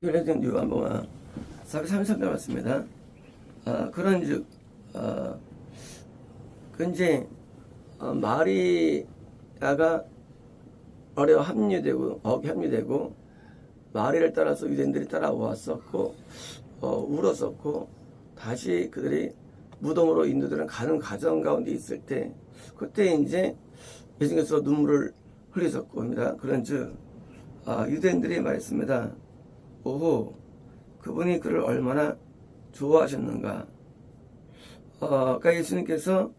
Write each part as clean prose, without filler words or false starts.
그래서 요한복음 433절 맞습니다. 그런즉 근제 마리아가 어려 합류되고 마리아를 따라서 유대인들이 따라왔었고 울었었고 다시 그들이 무덤으로 인도되는 가는 과정 가운데 있을 때 그때 이제 예수님께서 눈물을 흘리셨고 합니다. 그런즉 유대인들이 말했습니다. 오호, 그분이 그를 얼마나 좋아하셨는가. 그러니까 예수님께서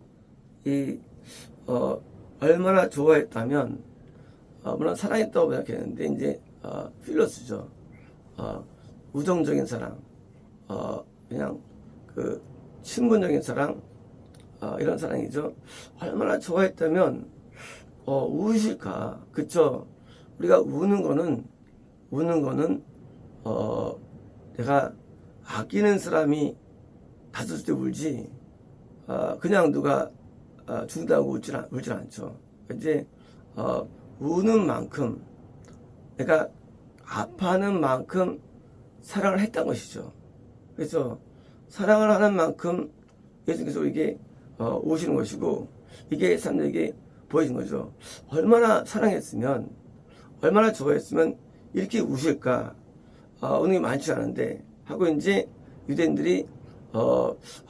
얼마나 좋아했다면, 물론 사랑했다고 생각했는데, 이제, 필로스죠. 우정적인 사랑, 그냥 친분적인 사랑, 이런 사랑이죠. 얼마나 좋아했다면, 우실까. 그쵸? 우리가 우는 거는, 내가 아끼는 사람이 다쳤을 때 울지, 그냥 누가 죽는다고 울진 않죠. 이제 우는 만큼, 내가 아파하는 만큼 사랑을 했던 것이죠. 그래서 사랑을 하는 만큼 예수님께서 이게 오시는 것이고, 이게 사람들에게 보여진 거죠. 얼마나 사랑했으면, 얼마나 좋아했으면 이렇게 우실까. 오는 게 많지 않은데 하고 이제 유대인들이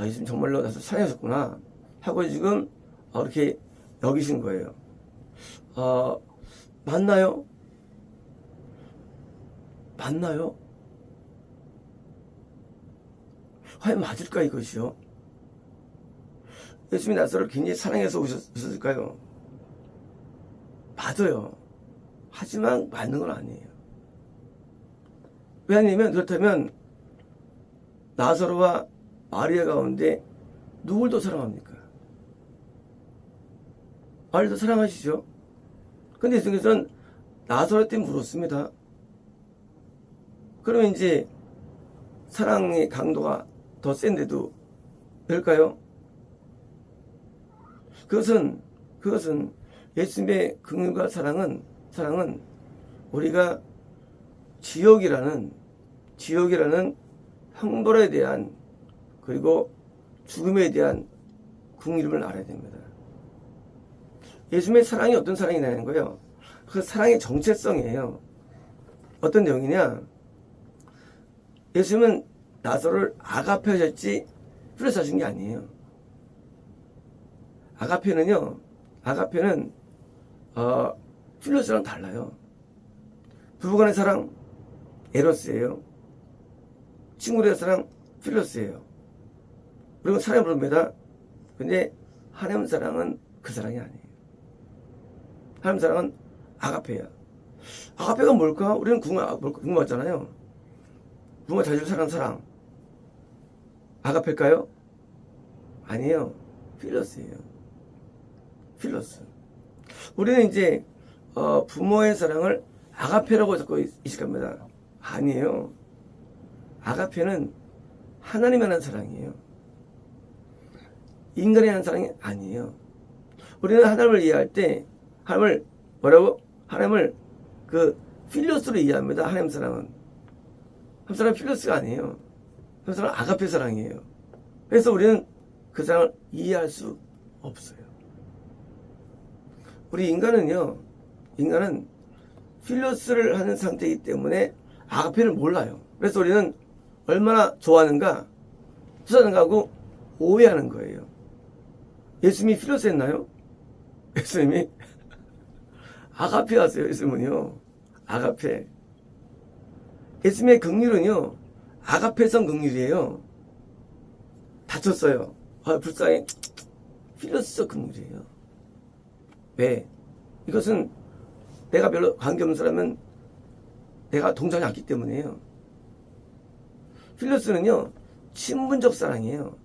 예수님 정말로 나서 사랑하셨구나 하고 지금 이렇게 여기신 거예요. 맞나요? 과연 맞을까 이것이요? 예수님이 나서를 굉장히 사랑해서 오셨을까요? 맞아요. 하지만 맞는 건 아니에요. 왜냐면 그렇다면 나사로와 마리아 가운데 누굴 더 사랑합니까? 마리아 더 사랑하시죠? 근데 예수님께서는 나사로 때문에 울었습니다. 그러면 이제 사랑의 강도가 더 센데도 될까요? 그것은 예수님의 긍휼과 사랑은 우리가 지옥이라는 형벌에 대한 그리고 죽음에 대한 긍휼을 알아야 됩니다. 예수님의 사랑이 어떤 사랑이냐는 거예요. 그 사랑의 정체성이에요. 어떤 내용이냐? 예수님은 나사로를 아가페 하셨지 필로스 하신 게 아니에요. 아가페는 필로스랑 달라요. 부부간의 사랑 에로스예요. 친구들의 사랑 필로스예요. 그리고 사랑을 부릅니다. 근데 하나님 사랑은 그 사랑이 아니에요. 하나님 사랑은 아가페야. 아가페가 뭘까? 우리는 궁금하잖아요. 부모가 자주 사랑하는 사랑 아가페일까요? 아니에요. 필로스예요. 필로스. 우리는 이제 부모의 사랑을 아가페라고 자꾸 이식합니다. 아니에요. 아가페는 하나님이 하는 사랑이에요. 인간이 하는 사랑이 아니에요. 우리는 하나님을 이해할 때 하나님을 뭐라고? 하나님을 필로스로 이해합니다. 하나님 사랑은. 하나님 사랑은 필로스가 아니에요. 하나님 사랑은 아가페 사랑이에요. 그래서 우리는 그 사랑을 이해할 수 없어요. 우리 인간은 필로스를 하는 상태이기 때문에 아가페를 몰라요. 그래서 우리는 얼마나 좋아하는가, 수사하는가 하고 오해하는 거예요. 예수님이 필로스 했나요? 예수님이 아가페 하세요. 예수님은요. 아가페. 예수님의 긍휼은요. 아가페성 긍휼이에요. 다쳤어요. 불쌍해. 필로스적 긍휼이에요. 왜? 이것은 내가 별로 관계없는 사람은 내가 동정하지 않기 때문이에요. 필로스는요, 친분적 사랑이에요.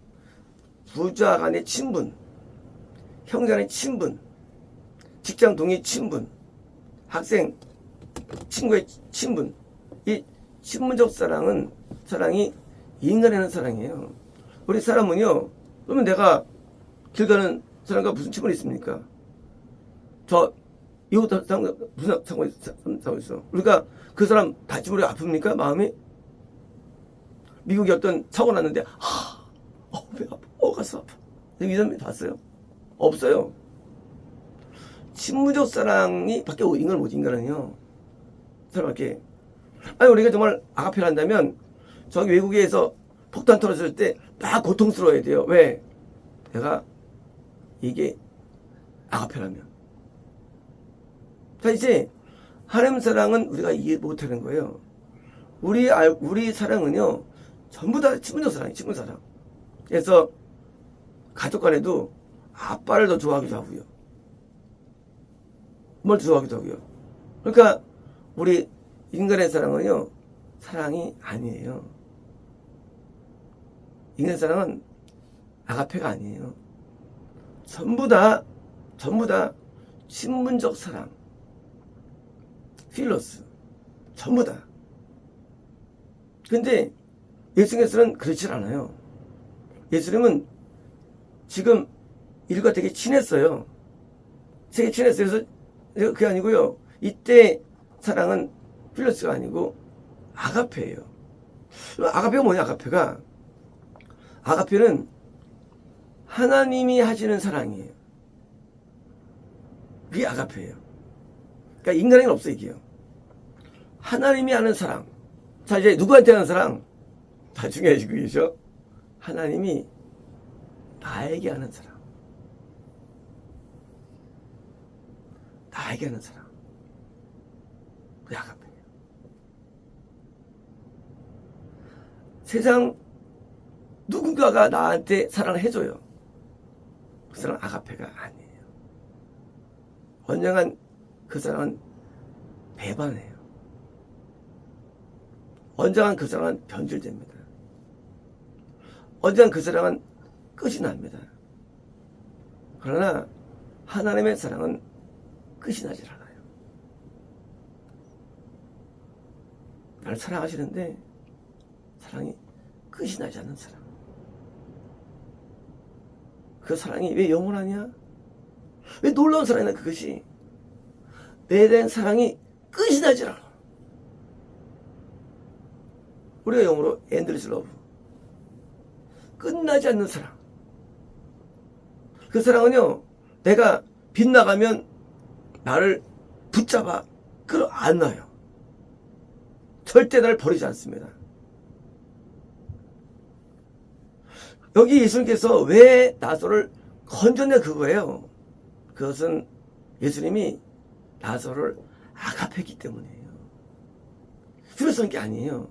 부자 간의 친분, 형제 간의 친분, 직장 동의 친분, 학생, 친구의 친분. 이 친분적 사랑이 인간의 하는 사랑이에요. 우리 사람은요, 그러면 내가 길 가는 사람과 무슨 친분이 있습니까? 이것도 무슨 상관이 있어? 우리가 그 사람 다치면 우리가 아픕니까? 마음이? 미국에 어떤 사고 났는데 배 아파, 가슴 아파. 이런 봤어요? 없어요. 친문적 사랑이 밖에 인간을 못 인간은요. 사람밖에. 아니 우리가 정말 아가페를 한다면 저기 외국에서 폭탄 터졌을 때 막 고통스러워야 돼요. 왜? 내가 이게 아가페라면. 자 이제 하나님 사랑은 우리가 이해 못하는 거예요. 우리 사랑은요 전부 다 친문적 사랑이에요. 친문 사랑. 그래서 가족 간에도 아빠를 더 좋아하기도 하고요. 뭘 좋아하기도 하고요. 그러니까 우리 인간의 사랑은요 사랑이 아니에요. 인간의 사랑은 아가페가 아니에요. 전부 다 친문적 사랑. 필로스. 전부 다. 근데 예수님께서는 그렇지 않아요. 예수님은 지금 일과 되게 친했어요. 되게 친했어요. 그래서 그게 아니고요. 이때 사랑은 필로스가 아니고 아가페예요. 아가페가 뭐냐? 아가페는 하나님이 하시는 사랑이에요. 그게 아가페예요. 그러니까 인간에게는 없어요, 이게요. 하나님이 하는 사랑. 자, 이제 누구한테 하는 사랑? 나중에 하시고 계셔. 하나님이 나에게 하는 사랑. 나에게 하는 사랑. 그게 아가페예요. 세상 누군가가 나한테 사랑을 해줘요. 그 사랑은 아가페가 아니에요. 언젠간 그 사랑은 배반해요. 언젠간 그 사랑은 변질됩니다. 언젠간 그 사랑은 끝이 납니다. 그러나 하나님의 사랑은 끝이 나질 않아요. 나를 사랑하시는데 사랑이 끝이 나지 않는 사랑. 그 사랑이 왜 영원하냐? 왜 놀라운 사랑이냐? 그것이 내 대한 사랑이 끝이 나질 않아. 우리가 영어로 endless love. 끝나지 않는 사랑. 그 사랑은요, 내가 빗나가면 나를 붙잡아 끌어 안아요. 절대 나를 버리지 않습니다. 여기 예수님께서 왜 나사로를 건졌냐 그거예요. 그것은 예수님이 나사로를 아가페했기 때문이에요. 필요성이 게 아니에요.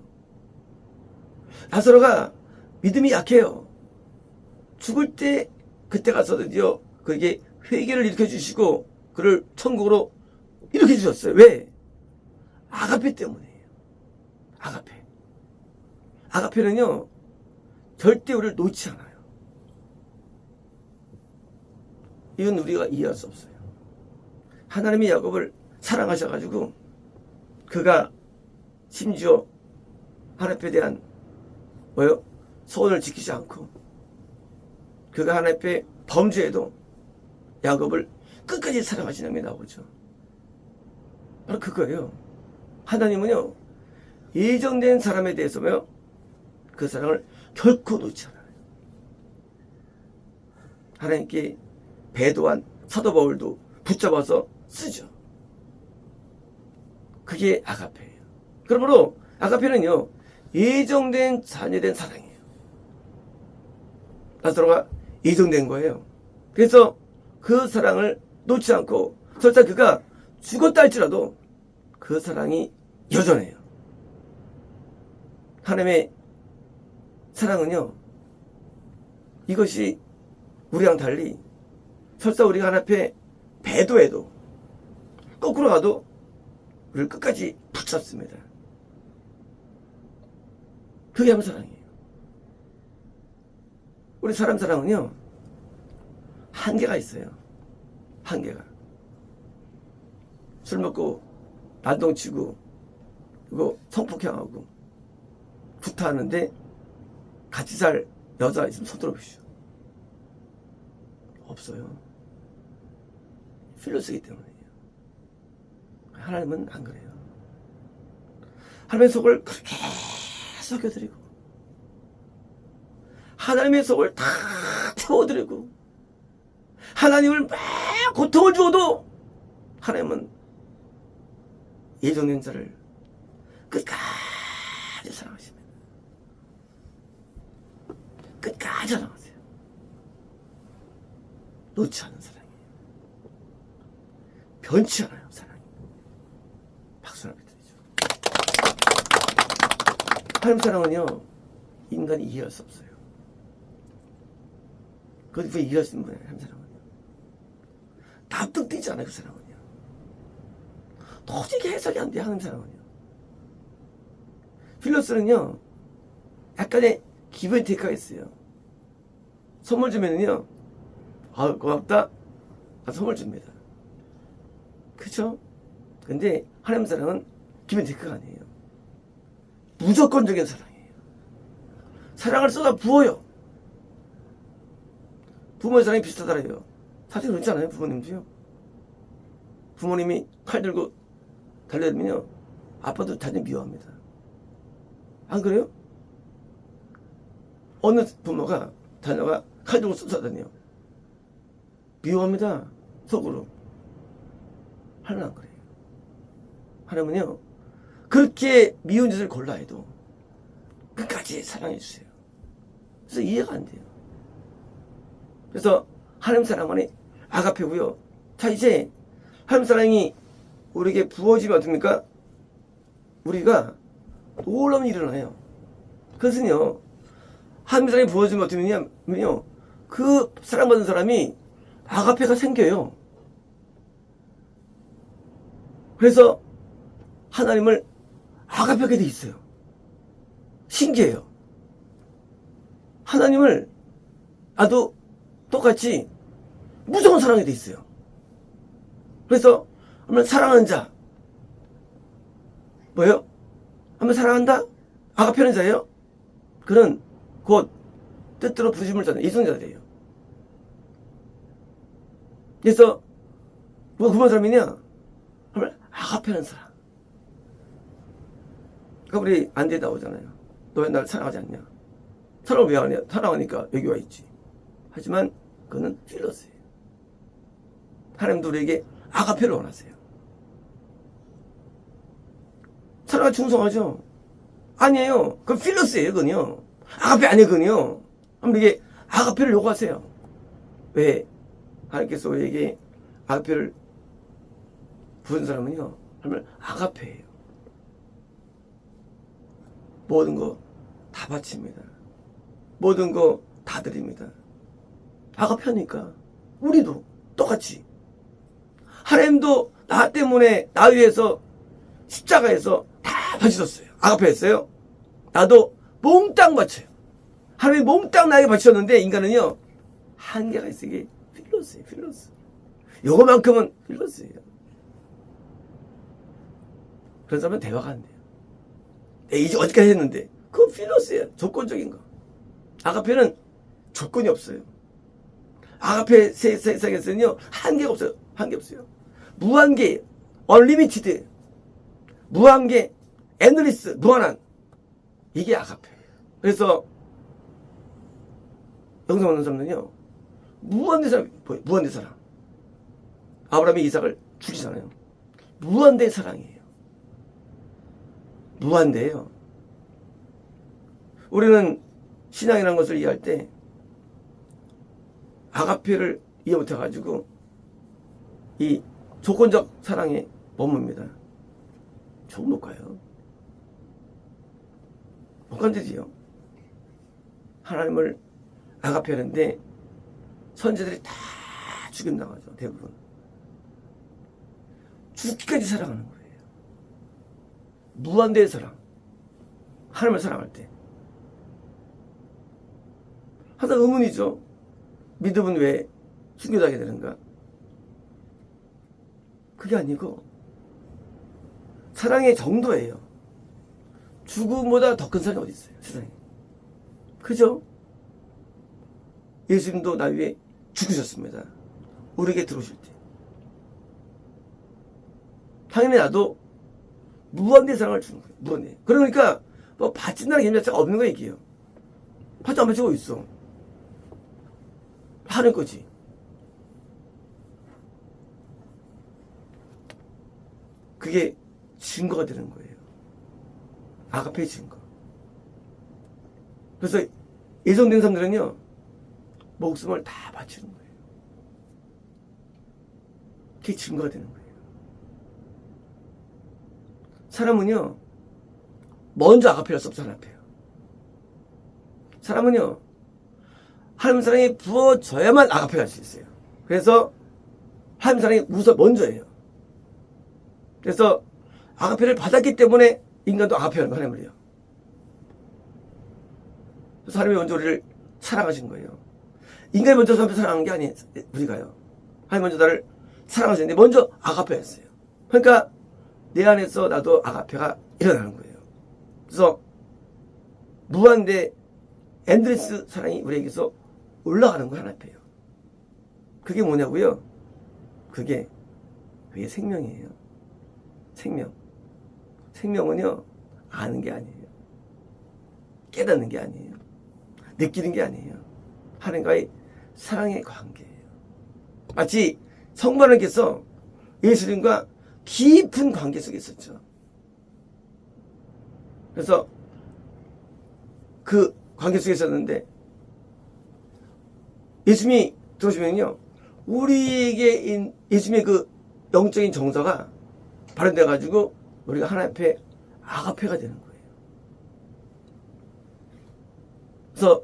나사로가 믿음이 약해요. 죽을 때 그때 가서 드디어 그에게 회개를 일으켜 주시고 그를 천국으로 일으켜 주셨어요. 왜? 아가페 때문이에요. 아가페. 아가페는요 절대 우리를 놓지 않아요. 이건 우리가 이해할 수 없어요. 하나님이 야곱을 사랑하셔가지고 그가 심지어 하나님에 대한 소원을 지키지 않고 그가 하나님께 범죄해도 야곱을 끝까지 사랑하시는 게 나오죠. 바로 그거예요. 하나님은요 예정된 사람에 대해서요 그 사랑을 결코 놓지 않아요. 하나님께 배도한 사도 바울도 붙잡아서 쓰죠. 그게 아가페예요. 그러므로 아가페는요 예정된 자녀된 사랑이에요. 나사로가 예정된 거예요. 그래서 그 사랑을 놓지 않고 설사 그가 죽었다 할지라도 그 사랑이 여전해요. 하나님의 사랑은요 이것이 우리랑 달리 설사 우리가 하나님 앞에 배도해도 거꾸로 가도 우리를 끝까지 붙잡습니다. 그게 하나님 사랑이에요. 우리 사람 사랑은요 한계가 있어요. 한계가. 술 먹고 난동치고 그리고 성폭행하고 구타하는데 같이 살 여자 있으면 손 들어보시죠. 없어요. 필요쓰기 때문이에요. 하나님은 안 그래요. 하나님의 속을 그렇게 썩여드리고 하나님의 속을 다 태워드리고 하나님을 막 고통을 주어도 하나님은 예정된 자를 끝까지 사랑하십니다. 끝까지 사랑하세요. 놓지 않는 사랑이에요. 변치 않아요, 사랑이. 박수 한번 드리죠. 하나님 사랑은요, 인간이 이해할 수 없어요. 그걸 이해할 수 있는 거예요, 하나님 사랑은요. 납득되지 않아요, 그 사랑은요. 도저히 해석이 안 돼요, 하나님 사랑은요. 필로스는요, 약간의 기분 테이크가 있어요. 선물 주면은요, 아, 고맙다. 아, 선물 줍니다. 그쵸? 근데 하나님 사랑은 기분 테이크가 아니에요. 무조건적인 사랑이에요. 사랑을 쏟아 부어요. 부모의 사랑이 비슷하더래요. 사실 그렇지 않아요, 부모님도요? 부모님이 칼 들고 달려들면요, 아빠도 자녀 미워합니다. 안 그래요? 어느 부모가 자녀가 칼 들고 쏟아다녀요. 미워합니다. 속으로. 하나는 안 그래요. 하나님은요, 그렇게 미운 짓을 골라 해도 끝까지 사랑해 주세요. 그래서 이해가 안 돼요. 그래서 하나님 사랑만이 아가페고요. 자, 이제 하나님 사랑이 우리에게 부어지면 어떻습니까? 우리가 놀라운 일이 일어나요. 그것은요, 하나님 사랑이 부어지면 어떻게 되냐면요, 그 사랑받는 사람이 아가페가 생겨요. 그래서 하나님을 아가페하게 돼 있어요. 신기해요. 하나님을 나도 똑같이 무조건 사랑하게 돼 있어요. 그래서 한번 사랑하는 자 뭐예요? 한번 사랑한다? 아가페는 자예요? 그는 곧 뜻대로 부르심을 받는 이성자가 돼요. 그래서 누가 그런 사람이냐? 한번 아가페는 사람. 그러니까 우리 안대에 나오잖아요. 너 왜 날 사랑하지 않냐? 사랑을 왜 하냐? 사랑하니까 여기 와 있지. 하지만 그는 필로스예요. 하나님도 우리에게 아가페를 원하세요. 사랑이 충성하죠? 아니에요. 그건 필로스예요, 그건요. 아가페 아니에요, 그건요. 한번 이게 아가페를 요구하세요. 왜? 하나님께서 우리에게 아가페를 부은 사람은요, 하나님 아가페예요. 모든 거 다 바칩니다. 모든 거 다 드립니다. 아가페니까 우리도 똑같이 하나님도 나 때문에 나 위해서 십자가에서 다 바치셨어요. 아가페 했어요. 나도 몽땅 바쳐요. 하나님이 몽땅 나에게 바치셨는데 인간은요 한계가 있어. 이게 필로스예요. 필로스. 요거만큼은 필로스예요. 그런 사람은 대화가 안 돼요. 이제 어디까지 했는데 그건 필로스예요. 조건적인 거. 아가페는 조건이 없어요. 아가페 세상에서는요 한계가 없어요. 한계 없어요. 무한계, 언리미티드, 무한계, 엔드리스, 무한한. 이게 아가페예요. 그래서 영성 얻는 사람은요 무한대 사람 보여요. 무한대 사랑. 아브라함이 이삭을 죽이잖아요. 무한대 사랑이에요. 무한대예요. 우리는 신앙이라는 것을 이해할 때 아가페를 이해 못해가지고 이 조건적 사랑에 머뭅니다. 좋은 못 가요. 못 간대지요. 하나님을 아가페하는데 선지들이 다 죽임당하죠. 대부분. 죽기까지 사랑하는 거예요. 무한대의 사랑. 하나님을 사랑할 때. 항상 의문이죠. 믿음은 왜 순교하게 되는가? 그게 아니고 사랑의 정도예요. 죽음보다 더 큰 사랑이 어디 있어요? 세상에. 그죠? 예수님도 나 위해 죽으셨습니다. 우리에게 들어오실 때. 당연히 나도 무한대의 사랑을 주는 거예요. 무한대. 그러니까 뭐 바친다는 개념 자체가 없는 거 얘기해요. 바치 안 바치고 있어. 하는 거지. 그게 증거가 되는 거예요. 아가페의 증거. 그래서 예정된 사람들은요, 목숨을 다 바치는 거예요. 그게 증거가 되는 거예요. 사람은요, 먼저 아가페를 써서 아가페요. 사람은요, 하나님 사랑이 부어져야만 아가페가 할 수 있어요. 그래서 하나님 사랑이 먼저예요. 그래서 아가페를 받았기 때문에 인간도 아가페하는 거 하나님을요. 그래서 하나님이 먼저 우리를 사랑하신 거예요. 인간이 먼저 사랑한 게 아니에요. 우리가요. 하나님 먼저 나를 사랑하셨는데 먼저 아가페였어요. 그러니까 내 안에서 나도 아가페가 일어나는 거예요. 그래서 무한대 엔드레스 사랑이 우리에게서 올라가는 거 하나예요. 그게 뭐냐고요? 그게 생명이에요. 생명. 생명은요, 아는 게 아니에요. 깨닫는 게 아니에요. 느끼는 게 아니에요. 하나님과의 사랑의 관계예요. 마치 성부 하나님께서 예수님과 깊은 관계 속에 있었죠. 그래서 그 관계 속에 있었는데 예수님이 들어오시면요, 우리에게 예수님의 그 영적인 정서가 발현돼가지고 우리가 하나님 앞에 아가페가 되는 거예요. 그래서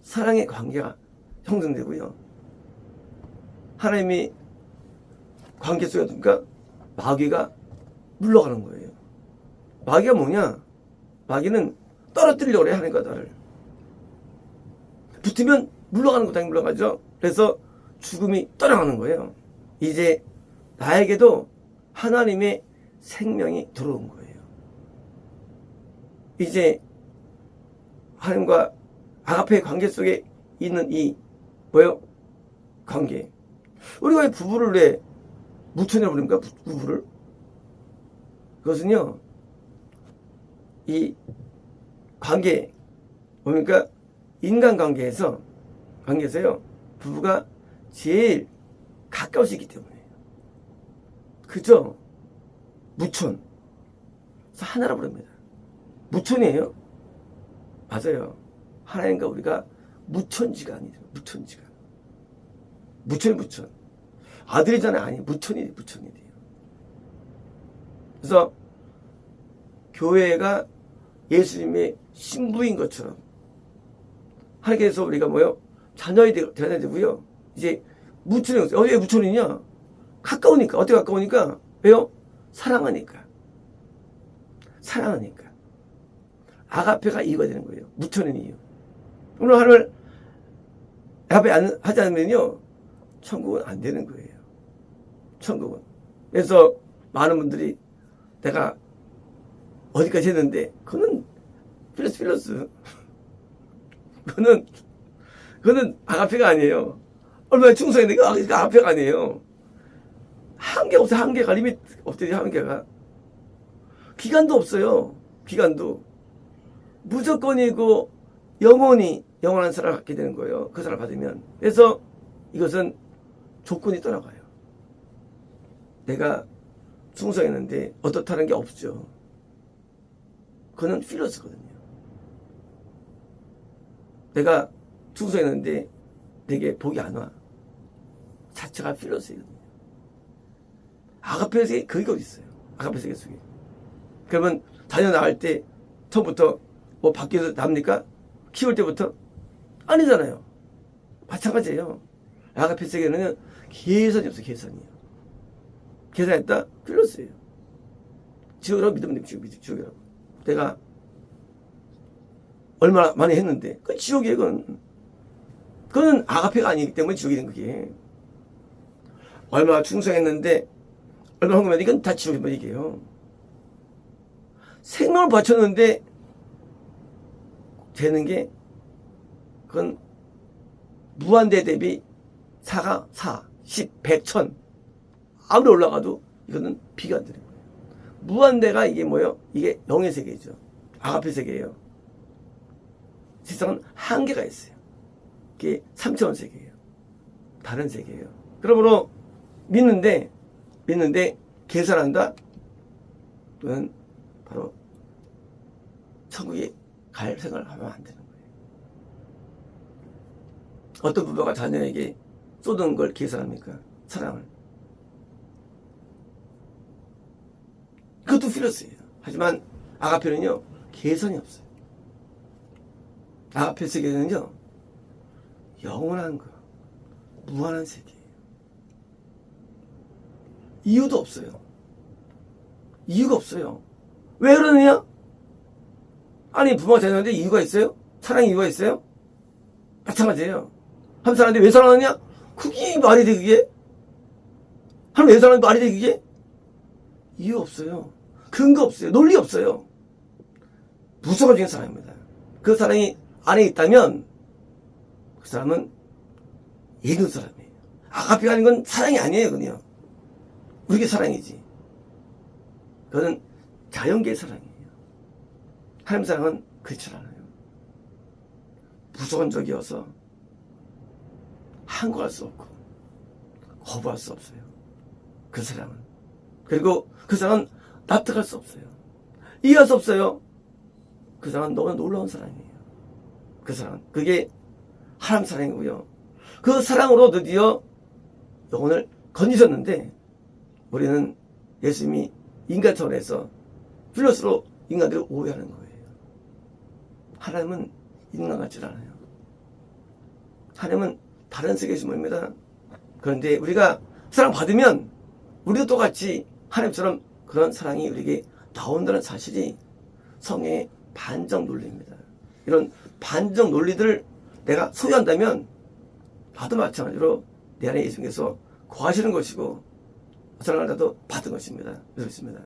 사랑의 관계가 형성되고요. 하나님이 관계 속에 두니까 마귀가 물러가는 거예요. 마귀가 뭐냐? 마귀는 떨어뜨리려고 그래요. 하나님과 나를. 붙으면 물러가는 거 당연히 물러가죠. 그래서 죽음이 떠나가는 거예요. 이제 나에게도 하나님의 생명이 들어온 거예요. 이제 하나님과 아가페의 관계 속에 있는 이 관계. 우리가 왜 부부를 왜 무천이라고 부릅니까? 부부를. 그것은요, 이 관계, 뭡니까? 인간관계에서요, 부부가 제일 가까울 수 있기 때문이에요. 그죠? 무천. 그래서 하나라 부릅니다. 무천이에요. 맞아요. 하나님과 우리가 무천지가 아니죠. 무천지가. 무천. 아들이잖아요. 아니, 무천이 돼요. 그래서 교회가 예수님의 신부인 것처럼 하나님께서 우리가 자녀이 되어야 되고요. 이제 무천이 없어요. 왜 무천이냐? 가까우니까. 어떻게 가까우니까? 왜요? 사랑하니까. 아가페가 이유가 되는 거예요. 무천인 이유. 오늘 하나님을 아가페 하지 않으면요, 천국은 안 되는 거예요. 천국은. 그래서 많은 분들이 내가 어디까지 했는데, 그거는 필러스. 그거는 아가페가 아니에요. 얼마나 충성했는데, 그거 아가페가 아니에요. 한계 없어요. 한계가. 리밋 없대요. 한계가. 기간도 없어요. 기간도. 무조건이고 영원히 영원한 사랑을 갖게 되는 거예요. 그 사랑을 받으면. 그래서 이것은 조건이 떠나가요. 내가 충성했는데 어떻다는 게 없죠. 그거는 필러스거든요. 내가 충성했는데 내게 복이 안 와. 자체가 필러스거든요. 아가페 세계 그게 어디 있어요? 아가페 세계 속에. 그러면 자녀 낳을 때 처음부터 밖에서 납니까? 키울 때부터? 아니잖아요. 마찬가지예요. 아가페 세계는 계산이 없어요. 계산이요. 계산했다? 필러스예요. 지옥이라고 믿으면 돼요. 지옥이라고. 내가 얼마나 많이 했는데 그건 지옥이에요. 그건 아가페가 아니기 때문에 지옥이 된 그게. 얼마나 충성했는데 얼마나 헌금했는데 이건 다 지옥이란 얘기예요. 생명을 바쳤는데 되는 게 그건 무한대 대비 4가 4, 10, 100, 1000 아무리 올라가도 이거는 비가 안 되는 거예요. 무한대가 이게 뭐예요? 이게 영의 세계죠. 아가페 세계예요. 세상은 한계가 있어요. 그게 3차원 세계예요. 다른 세계예요. 그러므로 믿는데 계산한다? 그건 바로 천국에 갈 생각을 하면 안 되는 거예요. 어떤 부모가 자녀에게 쏟은 걸 계산합니까? 사랑을. 그것도 필요해요. 하지만 아가페는요, 계산이 없어요. 아가페 세계는요, 영원한 거, 무한한 세계예요. 이유도 없어요. 이유가 없어요. 왜 그러느냐? 아니, 부모가 자녀한테 이유가 있어요? 사랑의 이유가 있어요? 마찬가지예요. 한 사람한테 왜 사랑하느냐? 그게 말이 돼, 그게? 하나님 왜 사랑하는 말이 돼, 그게? 이유 없어요. 근거 없어요. 논리 없어요. 무조건적인 사랑입니다. 그 사랑이 안에 있다면 그 사람은 예는 사람이에요. 아가페가 아닌 건 사랑이 아니에요, 그냥. 우리게 사랑이지. 그거는 자연계의 사랑이에요. 하나님 사랑은 그렇지 않아요. 무조건적이어서 항거할 수 없고 거부할 수 없어요. 그 사랑은. 그리고 그 사랑은 납득할 수 없어요. 이해할 수 없어요. 그 사랑은 너무나 놀라운 사랑이에요. 그 사랑은. 그게 하나님 사랑이고요. 그 사랑으로 드디어 영혼을 건지셨는데 우리는 예수님이 인간 차원에서 필로스로 인간들을 오해하는 거예요. 하나님은 인간 같지 않아요. 하나님은 다른 세계에서 모입니다. 그런데 우리가 사랑 받으면 우리도 똑같이 하나님처럼 그런 사랑이 우리에게 나온다는 사실이 성경의 반적 논리입니다. 이런 반적 논리들을 내가 소유한다면 나도 마찬가지로 내 안에 예수님께서 거하시는 것이고 사랑을 나도 받은 것입니다. 그렇습니다.